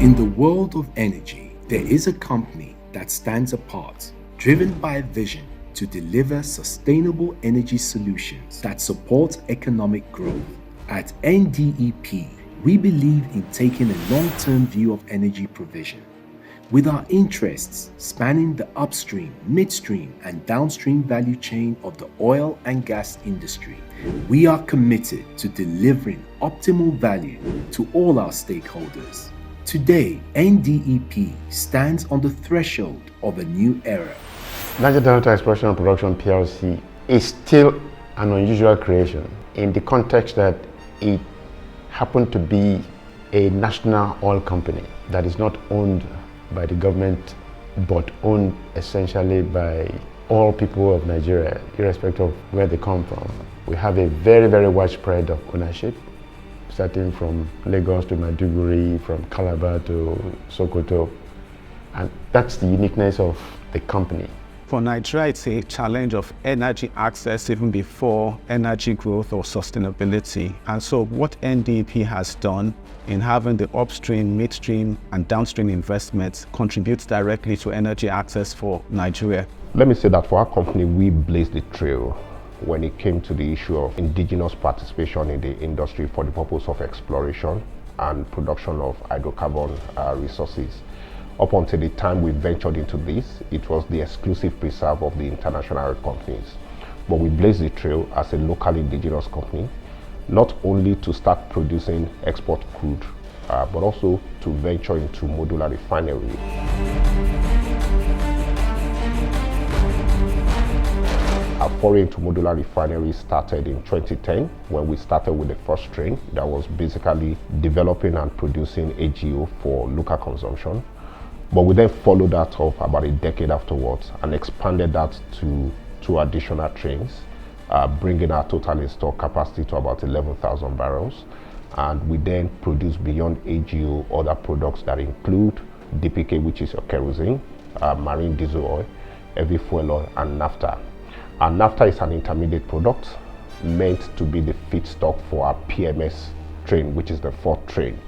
In the world of energy, there is a company that stands apart, driven by a vision to deliver sustainable energy solutions that support economic growth. At NDEP, we believe in taking a long-term view of energy provision. With our interests spanning the upstream, midstream, and downstream value chain of the oil and gas industry, we are committed to delivering optimal value to all our stakeholders. Today, NDEP stands on the threshold of a new era. Niger Delta Exploration and Production PLC is still an unusual creation in the context that it happened to be a national oil company that is not owned by the government but owned essentially by all people of Nigeria, irrespective of where they come from. We have a very, very wide spread of ownership, starting from Lagos to Maiduguri, from Calabar to Sokoto, and that's the uniqueness of the company. For Nigeria, it's a challenge of energy access even before energy growth or sustainability. And so what NDEP has done in having the upstream, midstream, and downstream investments contributes directly to energy access for Nigeria. Let me say that for our company, we blazed the trail when it came to the issue of indigenous participation in the industry for the purpose of exploration and production of hydrocarbon resources. Up until the time we ventured into this, it was the exclusive preserve of the international companies. But we blazed the trail as a local indigenous company, not only to start producing export crude, but also to venture into modular refinery. Our foray into modular refinery started in 2010 when we started with the first train that was basically developing and producing AGO for local consumption. But we then followed that up about a decade afterwards and expanded that to 2 additional trains, bringing our total installed capacity to about 11,000 barrels. And we then produce beyond AGO other products that include DPK, which is your kerosene, marine diesel oil, heavy fuel oil, and naphtha. And naphtha is an intermediate product meant to be the feedstock for our PMS train, which is the 4th train.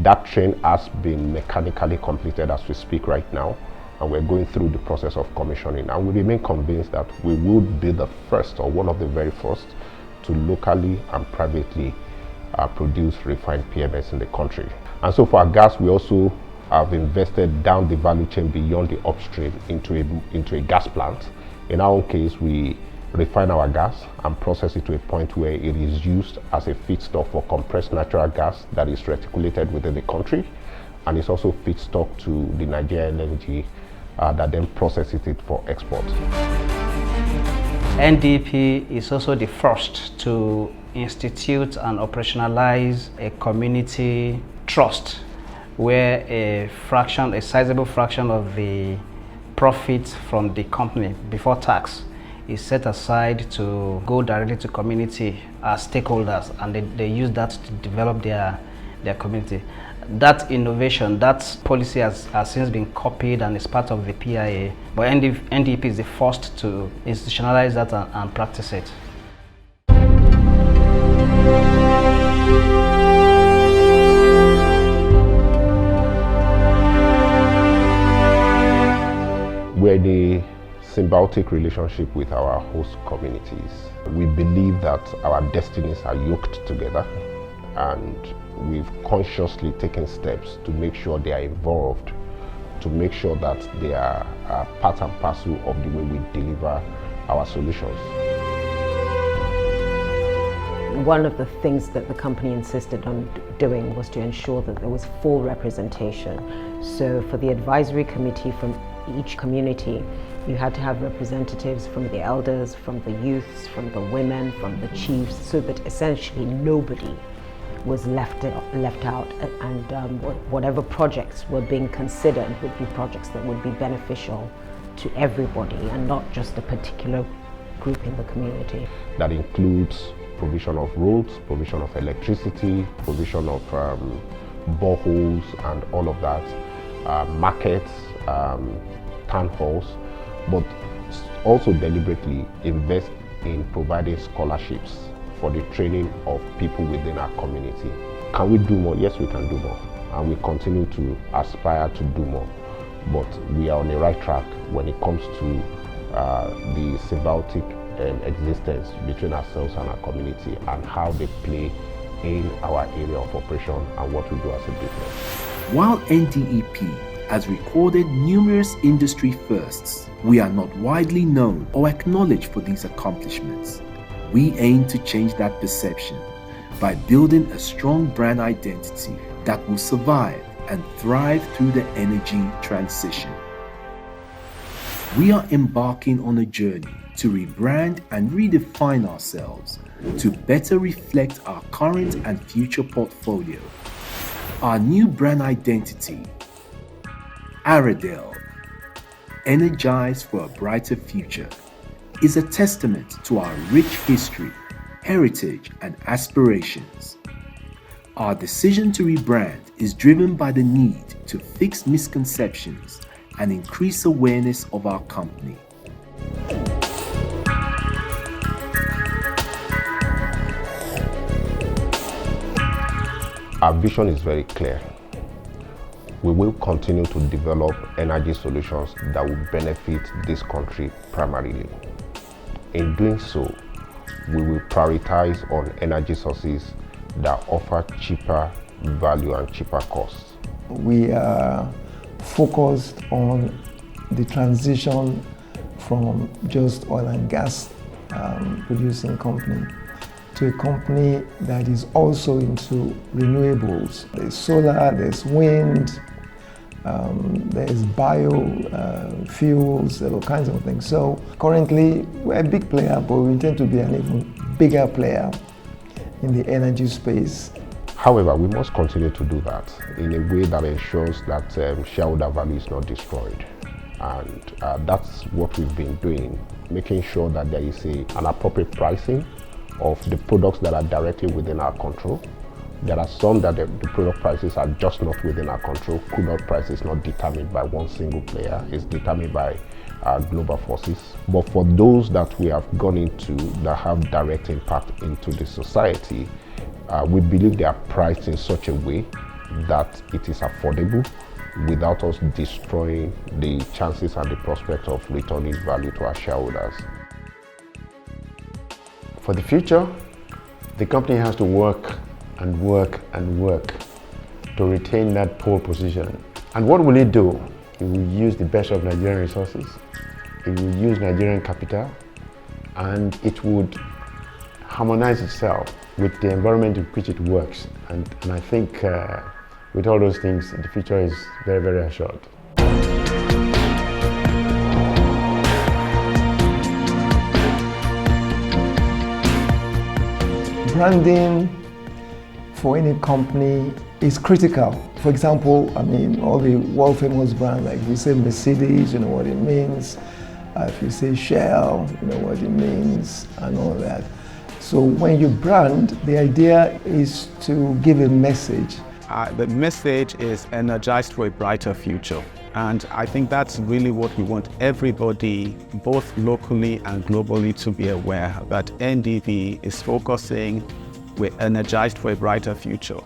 That train has been mechanically completed as we speak right now, and we're going through the process of commissioning. And we remain convinced that we would be the first, or one of the very first, to locally and privately produce refined PMS in the country. And so for our gas, we also have invested down the value chain beyond the upstream into a gas plant. In our own case, we refine our gas and process it to a point where it is used as a feedstock for compressed natural gas that is reticulated within the country, and it's also feedstock to the Nigerian LNG that then processes it for export. NDEP is also the first to institute and operationalize a community trust where a sizable fraction of the profits from the company before tax is set aside to go directly to community as stakeholders, and they use that to develop their community. That innovation, that policy has since been copied and is part of the PIA, but NDEP is the first to institutionalize that and practice it. We're in a symbiotic relationship with our host communities. We believe that our destinies are yoked together, and we've consciously taken steps to make sure they are involved, to make sure that they are part and parcel of the way we deliver our solutions. One of the things that the company insisted on doing was to ensure that there was full representation. So for the advisory committee from each community, you had to have representatives from the elders, from the youths, from the women, from the chiefs, so that essentially nobody was left out, and whatever projects were being considered would be projects that would be beneficial to everybody and not just a particular group in the community. That includes provision of roads, provision of electricity, provision of boreholes and all of that, markets, town halls, but also deliberately invest in providing scholarships for the training of people within our community. Can we do more? Yes, we can do more. and we continue to aspire to do more. But we are on the right track when it comes to the symbiotic existence between ourselves and our community and how they play in our area of operation and what we do as a business. While NDEP has recorded numerous industry firsts, we are not widely known or acknowledged for these accomplishments. We aim to change that perception by building a strong brand identity that will survive and thrive through the energy transition. We are embarking on a journey to rebrand and redefine ourselves to better reflect our current and future portfolio. Our new brand identity, Aradel, energized for a brighter future, is a testament to our rich history, heritage, and aspirations. Our decision to rebrand is driven by the need to fix misconceptions and increase awareness of our company. Our vision is very clear. We will continue to develop energy solutions that will benefit this country primarily. In doing so, we will prioritize on energy sources that offer cheaper value and cheaper costs. We are focused on the transition from just oil and gas producing company to a company that is also into renewables. There's solar, there's wind, there's biofuels, there are all kinds of things. So currently we're a big player, but we intend to be an even bigger player in the energy space. However, we must continue to do that in a way that ensures that shareholder value is not destroyed. And that's what we've been doing, making sure that there is an appropriate pricing of the products that are directly within our control. There are some that the product prices are just not within our control. Crude oil price is not determined by one single player, it's determined by global forces. But for those that we have gone into that have direct impact into the society, we believe they are priced in such a way that it is affordable without us destroying the chances and the prospect of returning value to our shareholders. For the future, the company has to work and work and work to retain that pole position. And what will it do? It will use the best of Nigerian resources, it will use Nigerian capital, and it would harmonize itself with the environment in which it works. And I think with all those things, the future is very, very assured. Branding for any company is critical. For example, I mean, all the world famous brands, like if you say Mercedes, you know what it means. If you say Shell, you know what it means, and all that. So when you brand, the idea is to give a message. The message is energized for a brighter future. And I think that's really what we want everybody, both locally and globally, to be aware that NDEP is focusing, we're energized for a brighter future.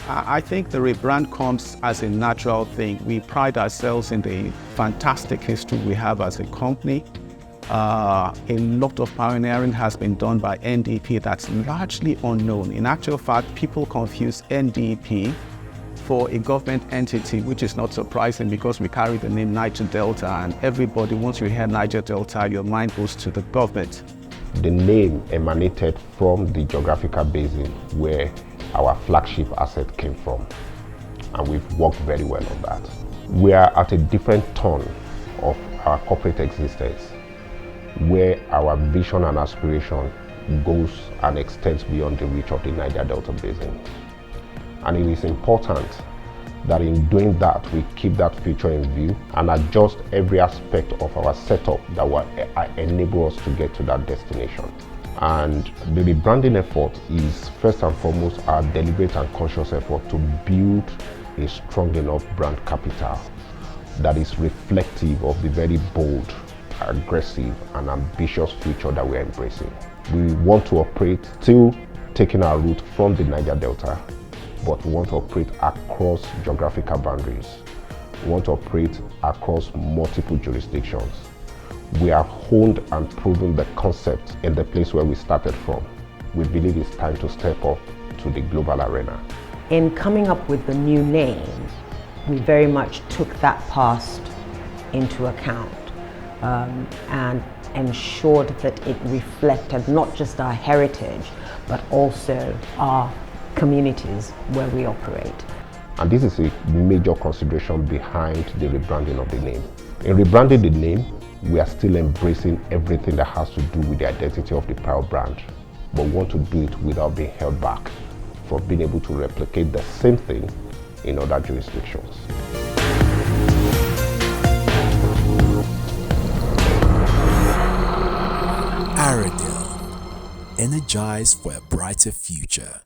I think the rebrand comes as a natural thing. We pride ourselves in the fantastic history we have as a company. A lot of pioneering has been done by NDEP that's largely unknown. In actual fact, people confuse NDEP for a government entity, which is not surprising because we carry the name Niger Delta, and everybody, once you hear Niger Delta, your mind goes to the government. The name emanated from the geographical basin where our flagship asset came from, and we've worked very well on that. We are at a different turn of our corporate existence, where our vision and aspiration goes and extends beyond the reach of the Niger Delta Basin. And it is important that in doing that, we keep that future in view and adjust every aspect of our setup that will enable us to get to that destination. And the rebranding effort is first and foremost our deliberate and conscious effort to build a strong enough brand capital that is reflective of the very bold, aggressive and ambitious future that we're embracing. We want to operate still taking our route from the Niger Delta but we want to operate across geographical boundaries. We want to operate across multiple jurisdictions. We have honed and proven the concept in the place where we started from. We believe it's time to step up to the global arena. In coming up with the new name, we very much took that past into account and ensured that it reflected not just our heritage, but also our communities where we operate. And this is a major consideration behind the rebranding of the name. In rebranding the name, we are still embracing everything that has to do with the identity of the Pearl brand, but we want to do it without being held back from being able to replicate the same thing in other jurisdictions. Aradel, energized for a brighter future.